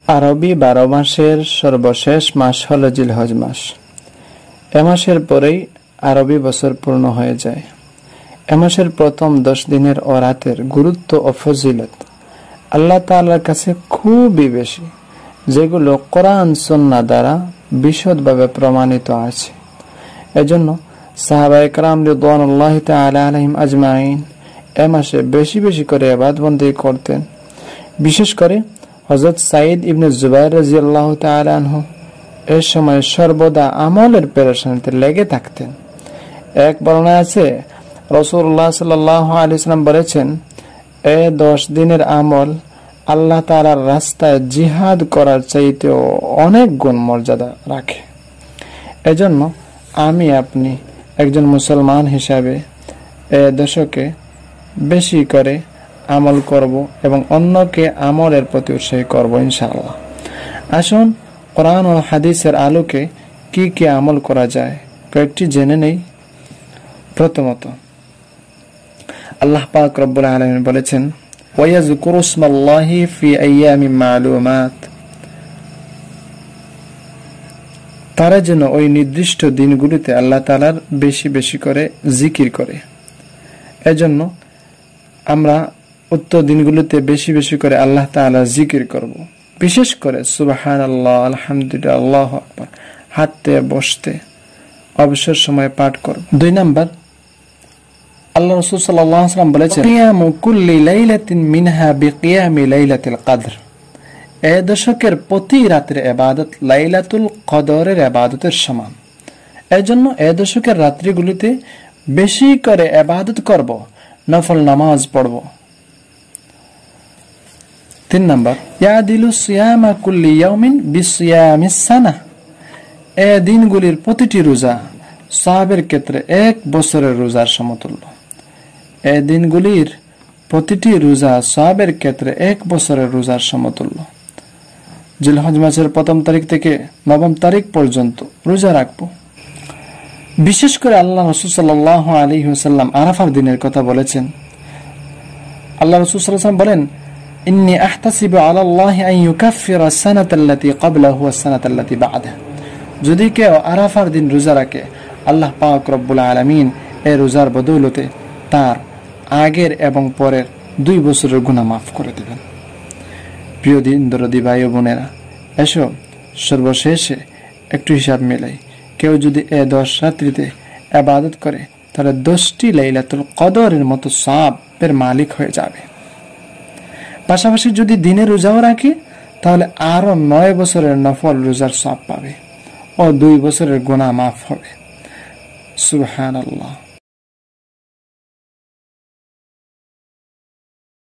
আরবি 12 মাসের সর্বশেষ মাস হল জিলহজ মাস। এ মাসের পরেই আরবি বছর পূর্ণ হয়ে যায়। এ মাসের প্রথম 10 দিনের ও রাতের গুরুত্ব ও ফজিলত আল্লাহ তাআলার কাছে খুবই বেশি, যেগুলো কোরআন সুন্নাহ দ্বারা বিশদভাবে প্রমাণিত আছে। এজন্য সাহাবায়ে কেরাম রিদওয়ানুল্লাহি তাআলা আলাইহিম আজমাইন এ মাসে বেশি বেশি করে ইবাদত বন্দেগি করতেন। বিশেষ করে হযরত সাঈদ ইবনে জুবাইর রাদিয়াল্লাহু তাআলা আনহু এ সময় সর্বদা আমলের পেরেশানিতে লেগে থাকতেন। এক বর্ণনায় আছে, রাসূলুল্লাহ সাল্লাল্লাহু আলাইহি ওয়াসাল্লাম বলেছেন, এ 10 দিনের আমল আল্লাহ তাআলার রাস্তায় জিহাদ করার চাইতেও অনেক গুণ মর্যাদা রাখে। এজন্য আমি আপনি একজন মুসলমান হিসাবে এ দশকে বেশি করে আমল করব এবং অন্যকে আমলের প্রতি উৎসাহী করব ইনশাআল্লাহ। আসুন কোরআন ও হাদিসের আলোকে কি কি আমল করা যায় কয়েকটি জেনে নেই। প্রথমত, আল্লাহ পাক রব্বুল আলামিন বলেছেন, ওয়ায়াযকুরু ইসমাল্লাহি ফি আইয়ামিন মা'লুমাত, তারা যেন ওই নির্দিষ্ট দিনগুলিতে আল্লাহ তাআলার বেশি বেশি করে জিকির করে। এজন্য আমরা উক্ত দিনগুলোতে বেশি বেশি করে আল্লাহ তাআলার জিকির করব। বিশেষ করে সুবহানাল্লাহ, আলহামদুলিল্লাহ, আল্লাহু আকবার হাঁটতে বসতে অবসর সময় পাঠ করব। 2 নাম্বার, আল্লাহ রাসূল সাল্লাল্লাহু আলাইহি ওয়াসাল্লাম বলেছেন, কিয়ামু কুল্লি লাইলাতিন মিনহা বিকিয়ামি লাইলাতিল কদর, এই দশকের প্রতি রাতের ইবাদত লাইলাতুল কদরের ইবাদতের সমান। এজন্য এই দশকের রাত্রিগুলিতে বেশি করে ইবাদত করব, নফল নামাজ পড়ব। 3 নাম্বার, ইয়াদিলু সিয়ামা কুল্লি ইয়াউমিন বিসিয়ামিস সানাহ, এই দিনগুলির প্রতিটি রোজা সাহাবের ক্ষেত্রে 1 বছরের রোজার সমতুল্য। এই দিনগুলির প্রতিটি রোজা সাহাবের ক্ষেত্রে 1 বছরের রোজার সমতুল্য। জিলহজ মাসের 1ম তারিখ থেকে 9ম তারিখ পর্যন্ত রোজা রাখব। বিশেষ করে আল্লাহ রাসূল সাল্লাল্লাহু আলাইহি ওয়াসাল্লাম আরাফার দিনের কথা বলেছেন। আল্লাহ রাসূল সাল্লাল্লাহু আলাইহি ওয়াসাল্লাম বলেন, ইন্নী আহতাসিবু আলা আল্লাহি আন ইউকাফিরা আস-সানাতাল্লাতী ক্বাবলাহু ওয়াস-সানাতাল্লাতী বা'দাহু, যদি কেউ আরাফার দিন রোজা রাখে, আল্লাহ পাক রব্বুল আলামিন এই রোজার বদৌলতে তার আগের এবং পরের 2 বছরের গুনাহ মাফ করে দেবেন। প্রিয় দিনদরদি ভাই ও বোনেরা, এসো সর্বশেষে একটু হিসাব মেলাই। কেউ যদি এই 10 রাত্রিতে ইবাদত করে, তাহলে 10টি লাইলাতুল কদরের মতো সওয়াবের মালিক হয়ে যাবে। পাশাপাশি যদি দিনে রোজাও রাখে, তাহলে আরো 9 বছরের নফল রোজার সওয়াব পাবে ও 2 বছরের গুনাহ মাফ হবে। সুবহানাল্লাহ।